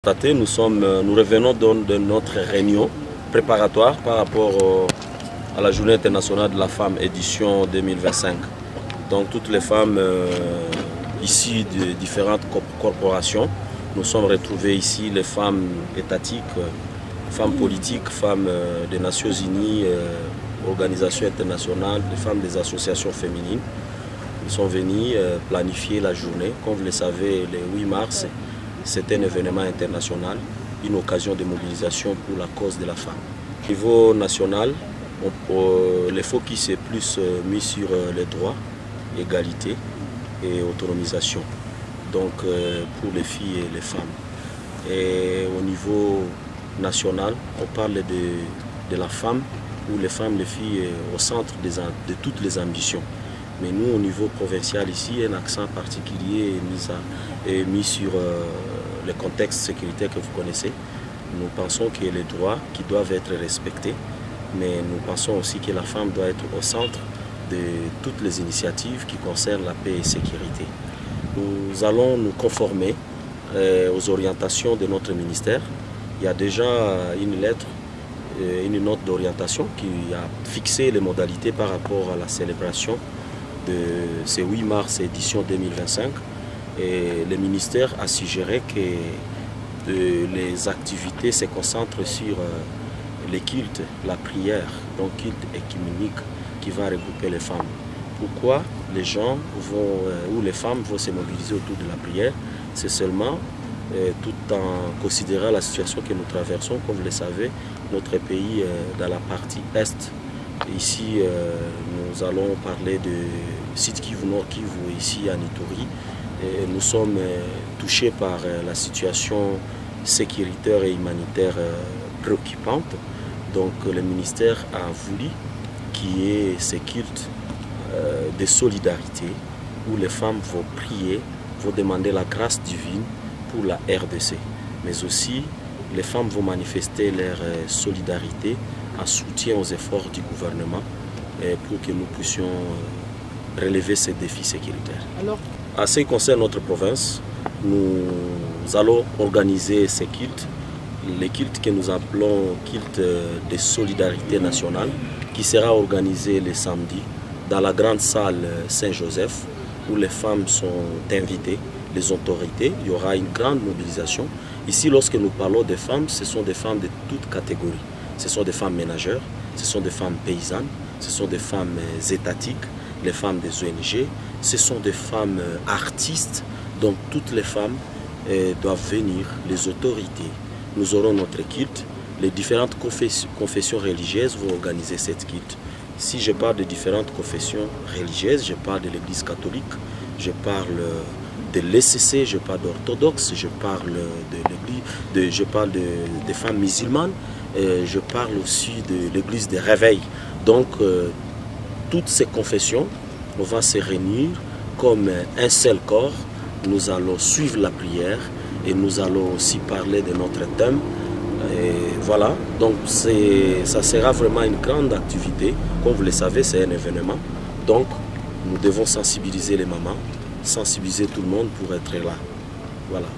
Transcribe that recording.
Nous revenons de notre réunion préparatoire par rapport à la Journée internationale de la femme édition 2025. Donc toutes les femmes ici de différentes corporations, nous sommes retrouvés ici, les femmes étatiques, femmes politiques, femmes des Nations Unies, organisations internationales, les femmes des associations féminines. Nous sommes venus planifier la journée. Comme vous le savez, le 8 mars, c'est un événement international, une occasion de mobilisation pour la cause de la femme. Au niveau national, le focus est plus mis sur les droits, égalité et autonomisation, donc pour les filles et les femmes. Et au niveau national, on parle de la femme, où les femmes, les filles au centre de toutes les ambitions. Mais nous, au niveau provincial ici, un accent particulier est mis sur le contexte sécuritaire que vous connaissez. Nous pensons que les droits qui doivent être respectés, mais nous pensons aussi que la femme doit être au centre de toutes les initiatives qui concernent la paix et la sécurité. Nous allons nous conformer aux orientations de notre ministère. Il y a déjà une lettre, une note d'orientation qui a fixé les modalités par rapport à la célébration de ce 8 mars édition 2025. Et le ministère a suggéré que les activités se concentrent sur les cultes, la prière, donc culte écuménique qui va regrouper les femmes. Pourquoi les gens vont, ou les femmes vont se mobiliser autour de la prière? C'est seulement tout en considérant la situation que nous traversons. Comme vous le savez, notre pays dans la partie est. Ici, nous allons parler de site Kivu Nord Kivu, ici à Ituri. Et nous sommes touchés par la situation sécuritaire et humanitaire préoccupante. Donc le ministère a voulu qu'il y ait ces cultes de solidarité où les femmes vont prier, vont demander la grâce divine pour la RDC. Mais aussi, les femmes vont manifester leur solidarité en soutien aux efforts du gouvernement pour que nous puissions relever ces défis sécuritaires. Alors, en ce qui concerne notre province, nous allons organiser ces cultes, les cultes que nous appelons cultes de solidarité nationale, qui sera organisé le samedi dans la grande salle Saint-Joseph, où les femmes sont invitées, les autorités. Il y aura une grande mobilisation. Ici, lorsque nous parlons de femmes, ce sont des femmes de toutes catégories. Ce sont des femmes ménagères, ce sont des femmes paysannes, ce sont des femmes étatiques, les femmes des ONG, ce sont des femmes artistes. Donc toutes les femmes doivent venir, les autorités. Nous aurons notre culte. Les différentes confessions religieuses vont organiser cette culte. Si je parle de différentes confessions religieuses, je parle de l'Église catholique, je parle de l'ECC, je parle d'orthodoxe, je parle des femmes musulmanes, je parle aussi de l'Église des réveils. Donc toutes ces confessions, on va se réunir comme un seul corps. Nous allons suivre la prière et nous allons aussi parler de notre thème. Et voilà, donc ça sera vraiment une grande activité. Comme vous le savez, c'est un événement. Donc nous devons sensibiliser les mamans, sensibiliser tout le monde pour être là. Voilà.